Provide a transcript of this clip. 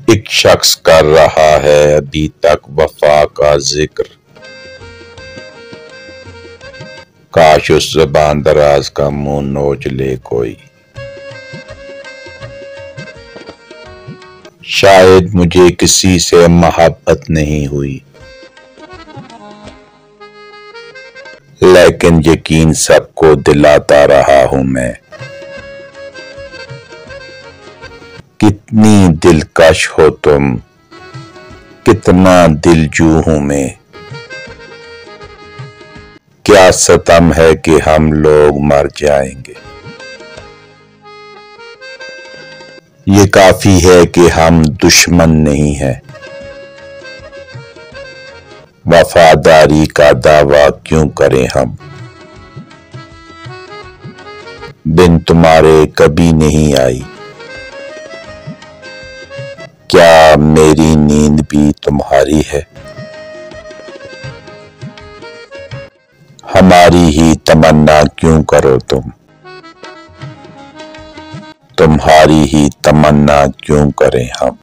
एक शख्स कर रहा है अभी तक वफा का जिक्र, काश उस ज़बान दराज का मुंह नोच ले कोई। शायद मुझे किसी से मोहब्बत नहीं हुई, लेकिन यकीन सबको दिलाता रहा हूं मैं। कितनी दिलकश हो तुम, कितना दिलजू हूं मैं। क्या सितम है कि हम लोग मर जाएंगे। ये काफी है कि हम दुश्मन नहीं हैं। वफादारी का दावा क्यों करें हम, बिन तुम्हारे कभी नहीं आई। क्या मेरी नींद भी तुम्हारी है, हमारी ही तमन्ना क्यों करो तुम, तुम्हारी ही तमन्ना क्यों करें हम।